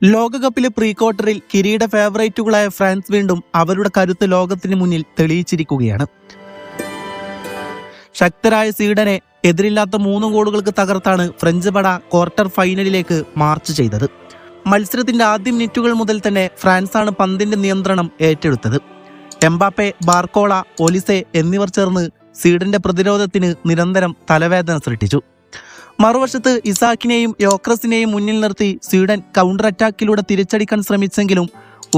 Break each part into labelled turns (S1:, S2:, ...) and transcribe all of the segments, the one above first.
S1: ലോകകപ്പിലെ പ്രീ ക്വാർട്ടറിൽ കിരീട ഫേവറേറ്റുകളായ ഫ്രാൻസ് വീണ്ടും അവരുടെ കരുത്ത് ലോകത്തിന് മുന്നിൽ തെളിയിച്ചിരിക്കുകയാണ്. ശക്തരായ സ്വീഡനെ എതിരില്ലാത്ത 3 ഗോളുകൾക്ക് തകർത്താണ് ഫ്രഞ്ച് പട ക്വാർട്ടർ ഫൈനലിലേക്ക് മാർച്ച് ചെയ്തത്. മത്സരത്തിന്റെ ആദ്യ മിനിറ്റുകൾ മുതൽ തന്നെ ഫ്രാൻസാണ് പന്തിന്റെ നിയന്ത്രണം ഏറ്റെടുത്തത്. എംബാപ്പെ, ബാർക്കോള, ഒലിസെ എന്നിവർ ചേർന്ന് സ്വീഡന്റെ പ്രതിരോധത്തിന് നിരന്തരം തലവേദന സൃഷ്ടിച്ചു. മറുവശത്ത് ഇസാക്കിനെയും യോക്രസിനെയും മുന്നിൽ നിർത്തി സ്വീഡൻ കൗണ്ടർ അറ്റാക്കിലൂടെ തിരിച്ചടിക്കാൻ ശ്രമിച്ചെങ്കിലും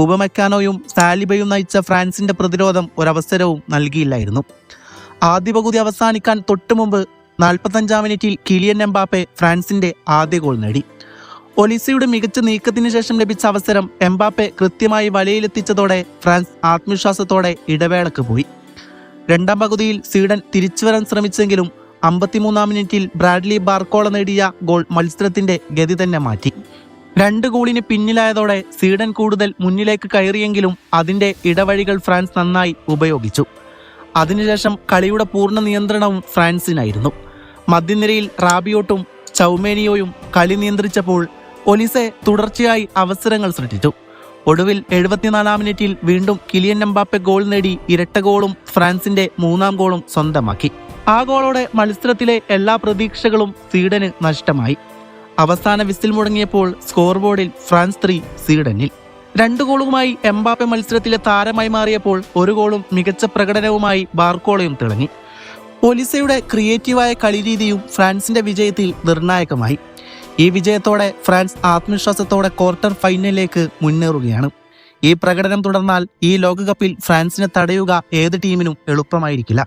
S1: ഉപമെക്കാനോയും സാലിബയും നയിച്ച ഫ്രാൻസിന്റെ പ്രതിരോധം ഒരവസരവും നൽകിയില്ലായിരുന്നു. ആദ്യ പകുതി അവസാനിക്കാൻ തൊട്ടുമുമ്പ് 45-ാം മിനിറ്റിൽ കിലിയൻ എംബാപ്പെ ഫ്രാൻസിന്റെ ആദ്യ ഗോൾ നേടി. ഒലിസയുടെ മികച്ച നീക്കത്തിന് ശേഷം ലഭിച്ച അവസരം എംബാപ്പെ കൃത്യമായി വലയിലെത്തിച്ചതോടെ ഫ്രാൻസ് ആത്മവിശ്വാസത്തോടെ ഇടവേളക്ക് പോയി. രണ്ടാം പകുതിയിൽ സ്വീഡൻ തിരിച്ചുവരാൻ ശ്രമിച്ചെങ്കിലും 53-ാം മിനിറ്റിൽ ബ്രാഡ്ലി ബാർക്കോള നേടിയ ഗോൾ മത്സരത്തിന്റെ ഗതി തന്നെ മാറ്റി. 2 ഗോളിന് പിന്നിലായതോടെ സ്വീഡൻ കൂടുതൽ മുന്നിലേക്ക് കയറിയെങ്കിലും അതിന്റെ ഇടവഴികൾ ഫ്രാൻസ് നന്നായി ഉപയോഗിച്ചു. അതിനുശേഷം കളിയുടെ പൂർണ്ണ നിയന്ത്രണവും ഫ്രാൻസിനായിരുന്നു. മധ്യനിരയിൽ റാബിയോട്ടും ചൗമേനിയോയും കളി നിയന്ത്രിച്ചപ്പോൾ ഒലിസെ തുടർച്ചയായി അവസരങ്ങൾ സൃഷ്ടിച്ചു. ഒടുവിൽ 74-ാം മിനിറ്റിൽ വീണ്ടും കിലിയൻ എംബാപ്പെ ഗോൾ നേടി ഇരട്ട ഗോളും ഫ്രാൻസിന്റെ 3-ാം ഗോളും സ്വന്തമാക്കി. ആ ഗോളോടെ മത്സരത്തിലെ എല്ലാ പ്രതീക്ഷകളും സ്വീഡന് നഷ്ടമായി. അവസാന വിസിൽ മുടങ്ങിയപ്പോൾ സ്കോർ ബോർഡിൽ ഫ്രാൻസ് 3 സ്വീഡനിൽ. 2 ഗോളുമായി എംബാപ്പെ മത്സരത്തിലെ താരമായി മാറിയപ്പോൾ 1 ഗോളും മികച്ച പ്രകടനവുമായി ബാർക്കോളയും തിളങ്ങി. ഒലിസയുടെ ക്രിയേറ്റീവായ കളിരീതിയും ഫ്രാൻസിന്റെ വിജയത്തിൽ നിർണായകമായി. ഈ വിജയത്തോടെ ഫ്രാൻസ് ആത്മവിശ്വാസത്തോടെ ക്വാർട്ടർ ഫൈനലിലേക്ക് മുന്നേറുകയാണ്. ഈ പ്രകടനം തുടർന്നാൽ ഈ ലോകകപ്പിൽ ഫ്രാൻസിനെ തടയുക ഏത് ടീമിനും എളുപ്പമായിരിക്കില്ല.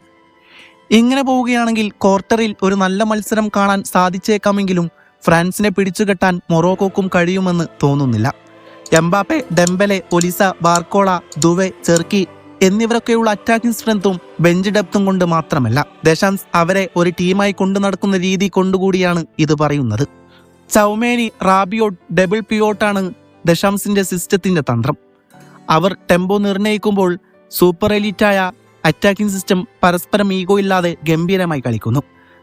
S1: ഇങ്ങനെ പോവുകയാണെങ്കിൽ ക്വാർട്ടറിൽ ഒരു നല്ല മത്സരം കാണാൻ സാധിച്ചേക്കാമെങ്കിലും ഫ്രാൻസിനെ പിടിച്ചുകെട്ടാൻ മൊറോക്കോക്കും കഴിയുമെന്ന് തോന്നുന്നില്ല. Mbappe, Dembele, Olise, Barcola, Doue, Cherki എന്നിവരൊക്കെയുള്ള അറ്റാക്കിംഗ് സ്ട്രെങ്ത്തും ബെഞ്ച് ഡെപ്തും കൊണ്ട് മാത്രമല്ല, ദശാംസ് അവരെ ഒരു ടീമായി കൊണ്ടു നടക്കുന്ന രീതി കൊണ്ടുകൂടിയാണ് ഇത് പറയുന്നത്. ചൗമേനി, റാബിയോട്ട്, ഡബിൾ പിയോട്ടാണ് ദശാംസിന്റെ സിസ്റ്റത്തിന്റെ തന്ത്രം. അവർ ടെമ്പോ നിർണ്ണയിക്കുമ്പോൾ സൂപ്പർ എലീറ്റായ അറ്റാക്കിംഗ് സിസ്റ്റം പരസ്പരം ഈഗോ ഇല്ലാതെ ഗംഭീരമായി കളിക്കുന്നു.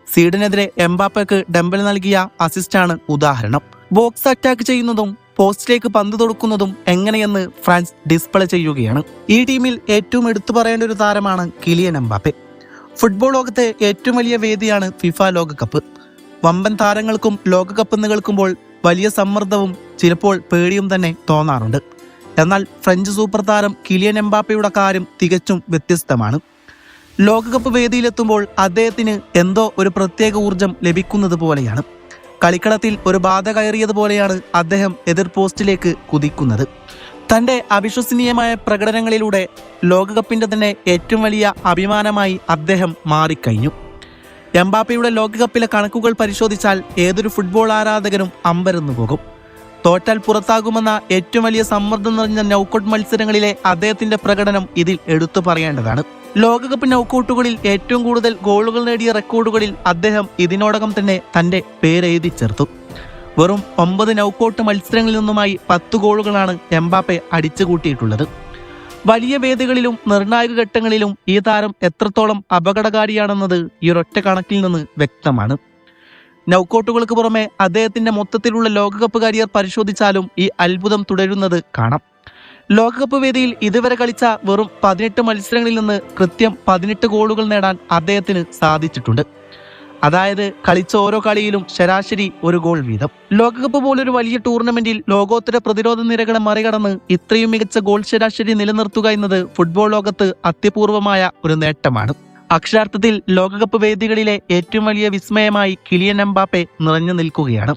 S1: സ്വീഡനെതിരെ എംബാപ്പയ്ക്ക് ഡെംബൽ നൽകിയ അസിസ്റ്റാണ് ഉദാഹരണം. ബോക്സ് അറ്റാക്ക് ചെയ്യുന്നതും പോസ്റ്റിലേക്ക് പന്ത് തൊടുക്കുന്നതും എങ്ങനെയെന്ന് ഫ്രാൻസ് ഡിസ്പ്ലേ ചെയ്യുകയാണ്. ഈ ടീമിൽ ഏറ്റവും എടുത്തു പറയേണ്ട ഒരു താരമാണ് കിലിയൻ എംബാപ്പെ. ഫുട്ബോൾ ലോകത്തെ ഏറ്റവും വലിയ വേദിയാണ് ഫിഫ ലോകകപ്പ്. വമ്പൻ താരങ്ങൾക്കും ലോകകപ്പ് നികൾക്കുമ്പോൾ വലിയ സമ്മർദ്ദവും ചിലപ്പോൾ പേടിയും തന്നെ തോന്നാറുണ്ട്. എന്നാൽ ഫ്രഞ്ച് സൂപ്പർ താരം കിലിയൻ എംബാപ്പയുടെ കാര്യം തികച്ചും വ്യത്യസ്തമാണ്. ലോകകപ്പ് വേദിയിലെത്തുമ്പോൾ അദ്ദേഹത്തിന് എന്തോ ഒരു പ്രത്യേക ഊർജം ലഭിക്കുന്നത് പോലെയാണ്. കളിക്കളത്തിൽ ഒരു ബാധ കയറിയതുപോലെയാണ് അദ്ദേഹം എതിർ പോസ്റ്റിലേക്ക് കുതിക്കുന്നത്. തൻ്റെ അവിശ്വസനീയമായ പ്രകടനങ്ങളിലൂടെ ലോകകപ്പിന്റെ തന്നെ ഏറ്റവും വലിയ അഭിമാനമായി അദ്ദേഹം മാറിക്കഴിഞ്ഞു. എംബാപ്പയുടെ ലോകകപ്പിലെ കണക്കുകൾ പരിശോധിച്ചാൽ ഏതൊരു ഫുട്ബോൾ ആരാധകനും അമ്പരന്നു പോകും. തോറ്റാൽ പുറത്താകുമെന്ന ഏറ്റവും വലിയ സമ്മർദ്ദം നിറഞ്ഞ നൗക്കൌട്ട് മത്സരങ്ങളിലെ അദ്ദേഹത്തിന്റെ പ്രകടനം ഇതിൽ എടുത്തു പറയേണ്ടതാണ്. ലോകകപ്പ് നൗക്കൌട്ടുകളിൽ ഏറ്റവും കൂടുതൽ ഗോളുകൾ നേടിയ റെക്കോർഡുകളിൽ അദ്ദേഹം ഇതിനോടകം തന്നെ തന്റെ പേരെഴുതി ചേർത്തു. വെറും 9 നൗക്കൌട്ട് മത്സരങ്ങളിൽ നിന്നുമായി 10 ഗോളുകളാണ് എംബാപ്പെ അടിച്ചുകൂട്ടിയിട്ടുള്ളത്. വലിയ വേദികളിലും നിർണായക ഘട്ടങ്ങളിലും ഈ താരം എത്രത്തോളം അപകടകാരിയാണെന്നത് ഈ ഒരൊറ്റ കണക്കിൽ നിന്ന് വ്യക്തമാണ്. നൗക്കൌട്ടുകൾക്ക് പുറമെ അദ്ദേഹത്തിന്റെ മൊത്തത്തിലുള്ള ലോകകപ്പ് കരിയർ പരിശോധിച്ചാലും ഈ അത്ഭുതം തുടരുന്നത് കാണാം. ലോകകപ്പ് വേദിയിൽ ഇതുവരെ കളിച്ച വെറും 18 മത്സരങ്ങളിൽ നിന്ന് കൃത്യം 18 ഗോളുകൾ നേടാൻ അദ്ദേഹത്തിന് സാധിച്ചിട്ടുണ്ട്. അതായത് കളിച്ച ഓരോ കളിയിലും ശരാശരി 1 ഗോൾ വീതം. ലോകകപ്പ് പോലൊരു വലിയ ടൂർണമെന്റിൽ ലോകോത്തര പ്രതിരോധ നിരകളെ മറികടന്ന് ഇത്രയും മികച്ച ഗോൾ ശരാശരി നിലനിർത്തുക എന്നത് ഫുട്ബോൾ ലോകത്ത് അത്യപൂർവമായ ഒരു നേട്ടമാണ്. അക്ഷരാർത്ഥത്തിൽ ലോകകപ്പ് വേദികളിലെ ഏറ്റവും വലിയ വിസ്മയമായി കിലിയൻ എംബാപ്പെ നിറഞ്ഞു നിൽക്കുകയാണ്.